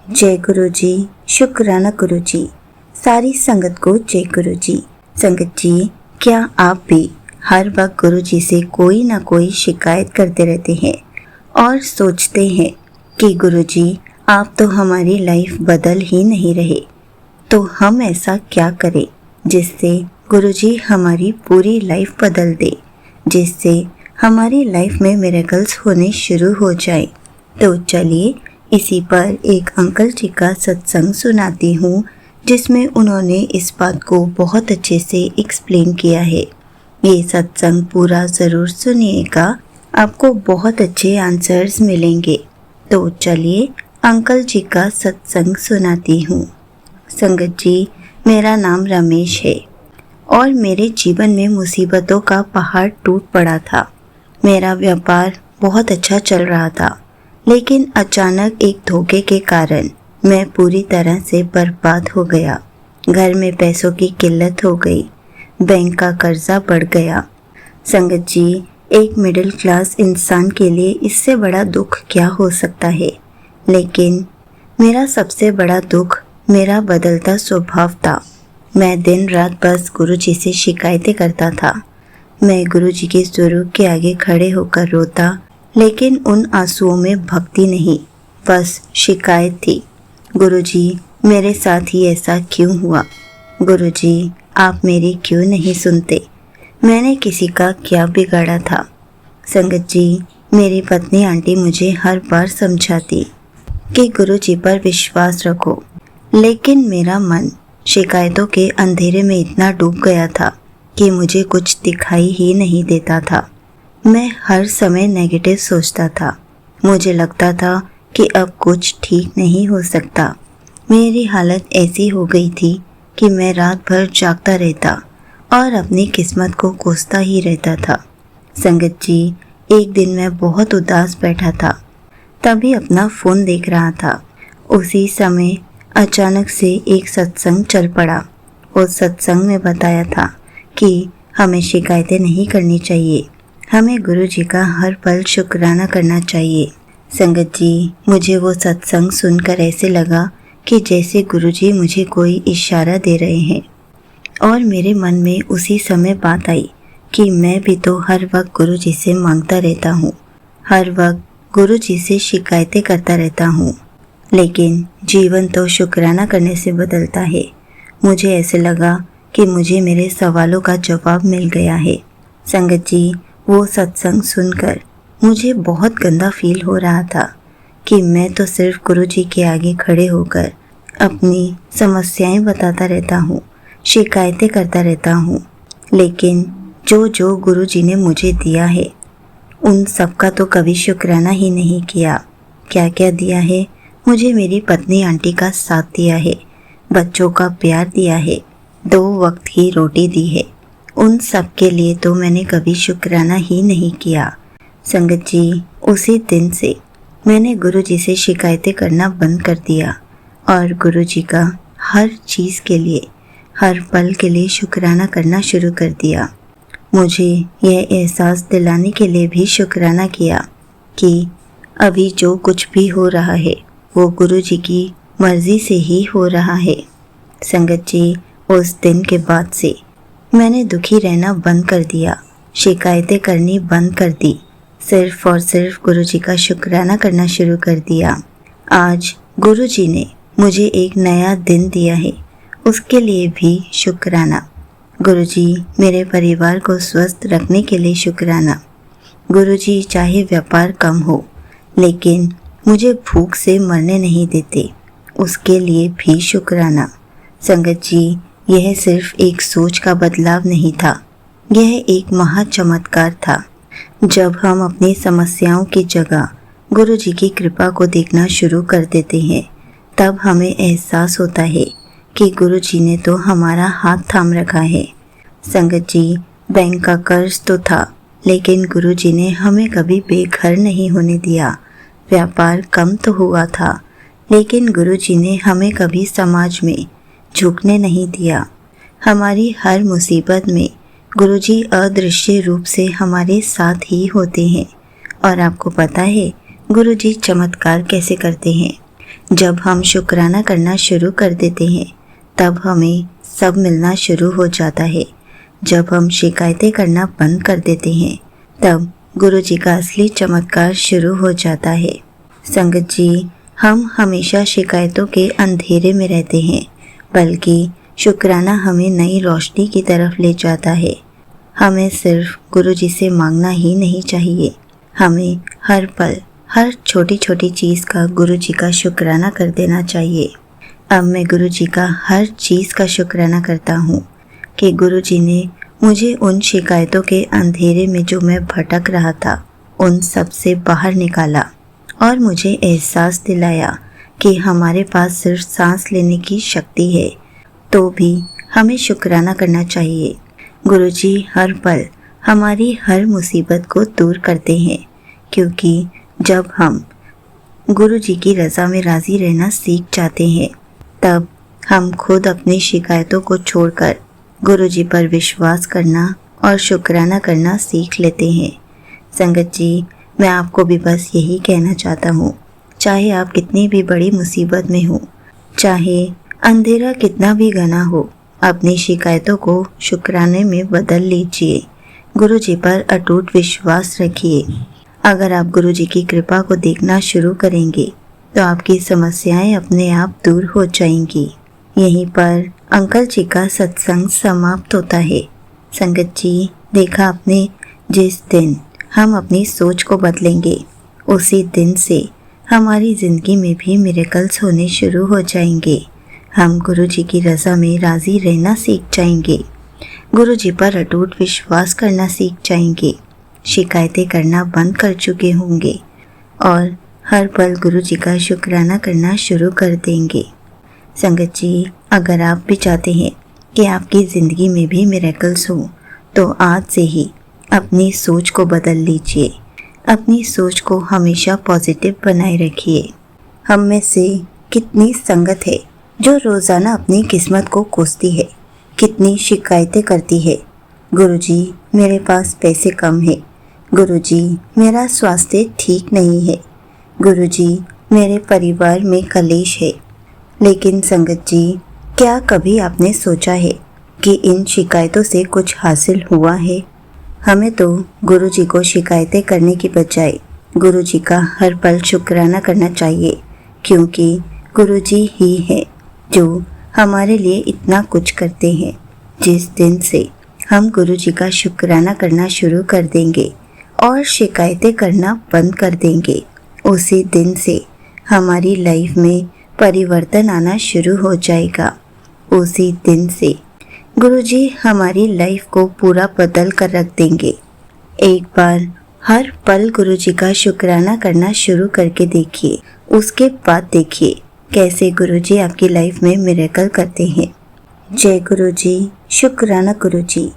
जय गुरु जी। शुक्राना गुरु जी। सारी संगत को जय गुरु जी। संगत जी, क्या आप भी हर वक्त गुरु जी से कोई ना कोई शिकायत करते रहते हैं और सोचते हैं कि गुरु जी आप तो हमारी लाइफ बदल ही नहीं रहे, तो हम ऐसा क्या करें जिससे गुरु जी हमारी पूरी लाइफ बदल दे, जिससे हमारी लाइफ में मिरेकल्स होने शुरू हो जाए। तो चलिए इसी पर एक अंकल जी का सत्संग सुनाती हूँ, जिसमें उन्होंने इस बात को बहुत अच्छे से एक्सप्लेन किया है। ये सत्संग पूरा ज़रूर सुनिएगा, आपको बहुत अच्छे आंसर्स मिलेंगे। तो चलिए अंकल जी का सत्संग सुनाती हूँ। संगत जी, मेरा नाम रमेश है और मेरे जीवन में मुसीबतों का पहाड़ टूट पड़ा था। मेरा व्यापार बहुत अच्छा चल रहा था, लेकिन अचानक एक धोखे के कारण मैं पूरी तरह से बर्बाद हो गया। घर में पैसों की किल्लत हो गई, बैंक का कर्जा बढ़ गया। संगत जी, एक मिडिल क्लास इंसान के लिए इससे बड़ा दुख क्या हो सकता है। लेकिन मेरा सबसे बड़ा दुख मेरा बदलता स्वभाव था। मैं दिन रात बस गुरु जी से शिकायतें करता था। मैं गुरु जी के स्वरूप के आगे खड़े होकर रोता, लेकिन उन आंसुओं में भक्ति नहीं, बस शिकायत थी। गुरुजी, मेरे साथ ही ऐसा क्यों हुआ? गुरुजी, आप मेरी क्यों नहीं सुनते? मैंने किसी का क्या बिगाड़ा था? संगत जी, मेरी पत्नी आंटी मुझे हर बार समझाती कि गुरुजी पर विश्वास रखो, लेकिन मेरा मन शिकायतों के अंधेरे में इतना डूब गया था कि मुझे कुछ दिखाई ही नहीं देता था। मैं हर समय नेगेटिव सोचता था। मुझे लगता था कि अब कुछ ठीक नहीं हो सकता। मेरी हालत ऐसी हो गई थी कि मैं रात भर जागता रहता और अपनी किस्मत को कोसता ही रहता था। संगत जी, एक दिन मैं बहुत उदास बैठा था, तभी अपना फ़ोन देख रहा था। उसी समय अचानक से एक सत्संग चल पड़ा। उस सत्संग में बताया था कि हमें शिकायतें नहीं करनी चाहिए, हमें गुरु जी का हर पल शुक्राना करना चाहिए। संगत जी, मुझे वो सत्संग सुनकर ऐसे लगा कि जैसे गुरु जी मुझे कोई इशारा दे रहे हैं, और मेरे मन में उसी समय बात आई कि मैं भी तो हर वक्त गुरु जी से मांगता रहता हूँ, हर वक्त गुरु जी से शिकायतें करता रहता हूँ, लेकिन जीवन तो शुक्राना करने से बदलता है। मुझे ऐसे लगा कि मुझे मेरे सवालों का जवाब मिल गया है। संगत जी, वो सत्संग सुनकर मुझे बहुत गंदा फील हो रहा था कि मैं तो सिर्फ गुरु जी के आगे खड़े होकर अपनी समस्याएं बताता रहता हूँ, शिकायतें करता रहता हूँ, लेकिन जो जो गुरु जी ने मुझे दिया है उन सब का तो कभी शुक्राना ही नहीं किया। क्या क्या दिया है? मुझे मेरी पत्नी आंटी का साथ दिया है, बच्चों का प्यार दिया है, 2 वक्त की रोटी दी है। उन सब के लिए तो मैंने कभी शुक्राना ही नहीं किया। संगत जी, उसी दिन से मैंने गुरु जी से शिकायतें करना बंद कर दिया और गुरु जी का हर चीज़ के लिए, हर पल के लिए शुक्राना करना शुरू कर दिया। मुझे यह एहसास दिलाने के लिए भी शुक्राना किया कि अभी जो कुछ भी हो रहा है वो गुरु जी की मर्ज़ी से ही हो रहा है। संगत जी, उस दिन के बाद से मैंने दुखी रहना बंद कर दिया, शिकायतें करनी बंद कर दी, सिर्फ और सिर्फ गुरु जी का शुक्राना करना शुरू कर दिया। आज गुरु जी ने मुझे एक नया दिन दिया है, उसके लिए भी शुक्राना। गुरु जी, मेरे परिवार को स्वस्थ रखने के लिए शुक्राना। गुरु जी, चाहे व्यापार कम हो, लेकिन मुझे भूख से मरने नहीं देते, उसके लिए भी शुक्राना। संगत जी, यह सिर्फ एक सोच का बदलाव नहीं था, यह एक महा चमत्कार था। जब हम अपनी समस्याओं की जगह गुरु जी की कृपा को देखना शुरू कर देते हैं, तब हमें एहसास होता है कि गुरु जी ने तो हमारा हाथ थाम रखा है। संगत जी, बैंक का कर्ज तो था, लेकिन गुरु जी ने हमें कभी बेघर नहीं होने दिया। व्यापार कम तो हुआ था, लेकिन गुरु जी ने हमें कभी समाज में झुकने नहीं दिया। हमारी हर मुसीबत में गुरुजी अदृश्य रूप से हमारे साथ ही होते हैं। और आपको पता है गुरुजी चमत्कार कैसे करते हैं? जब हम शुक्राना करना शुरू कर देते हैं तब हमें सब मिलना शुरू हो जाता है। जब हम शिकायतें करना बंद कर देते हैं तब गुरु जी का असली चमत्कार शुरू हो जाता है। संगत जी, हम हमेशा शिकायतों के अंधेरे में रहते हैं, बल्कि शुक्राना हमें नई रोशनी की तरफ ले जाता है। हमें सिर्फ गुरु जी से मांगना ही नहीं चाहिए, हमें हर पल हर छोटी छोटी चीज़ का गुरु जी का शुक्राना कर देना चाहिए। अब मैं गुरु जी का हर चीज़ का शुक्राना करता हूँ कि गुरु जी ने मुझे उन शिकायतों के अंधेरे में जो मैं भटक रहा था उन सब से बाहर निकाला और मुझे एहसास दिलाया कि हमारे पास सिर्फ सांस लेने की शक्ति है, तो भी हमें शुक्राना करना चाहिए। गुरु जी हर पल हमारी हर मुसीबत को दूर करते हैं, क्योंकि जब हम गुरु जी की रज़ा में राज़ी रहना सीख जाते हैं तब हम खुद अपनी शिकायतों को छोड़कर गुरु जी पर विश्वास करना और शुक्राना करना सीख लेते हैं। संगत जी, मैं आपको भी बस यही कहना चाहता हूँ, चाहे आप कितनी भी बड़ी मुसीबत में हो, चाहे अंधेरा कितना भी घना हो, अपनी शिकायतों को शुक्राने में बदल लीजिए। गुरु जी पर अटूट विश्वास रखिए। अगर आप गुरु जी की कृपा को देखना शुरू करेंगे तो आपकी समस्याएं अपने आप दूर हो जाएंगी। यहीं पर अंकल जी का सत्संग समाप्त होता है। संगत जी, देखा आपने, जिस दिन हम अपनी सोच को बदलेंगे उसी दिन से हमारी ज़िंदगी में भी मिरेकल्स होने शुरू हो जाएंगे। हम गुरु जी की रज़ा में राज़ी रहना सीख जाएंगे, गुरु जी पर अटूट विश्वास करना सीख जाएंगे, शिकायतें करना बंद कर चुके होंगे और हर पल गुरु जी का शुक्राना करना शुरू कर देंगे। संगत जी, अगर आप भी चाहते हैं कि आपकी ज़िंदगी में भी मिरेकल्स हो तो आज से ही अपनी सोच को बदल लीजिए। अपनी सोच को हमेशा पॉजिटिव बनाए रखिए। हम में से कितनी संगत है जो रोज़ाना अपनी किस्मत को कोसती है, कितनी शिकायतें करती है। गुरुजी, मेरे पास पैसे कम है। गुरुजी, मेरा स्वास्थ्य ठीक नहीं है। गुरुजी, मेरे परिवार में कलेश है। लेकिन संगत जी, क्या कभी आपने सोचा है कि इन शिकायतों से कुछ हासिल हुआ है? हमें तो गुरु जी को शिकायतें करने की बजाय गुरु जी का हर पल शुक्राना करना चाहिए, क्योंकि गुरु जी ही है जो हमारे लिए इतना कुछ करते हैं। जिस दिन से हम गुरु जी का शुक्राना करना शुरू कर देंगे और शिकायतें करना बंद कर देंगे, उसी दिन से हमारी लाइफ में परिवर्तन आना शुरू हो जाएगा। उसी दिन से गुरुजी हमारी लाइफ को पूरा बदल कर रख देंगे। एक बार हर पल गुरुजी का शुक्राना करना शुरू करके देखिए, उसके बाद देखिए कैसे गुरुजी आपकी लाइफ में मिरेकल करते हैं। जय गुरुजी, शुक्राना गुरुजी।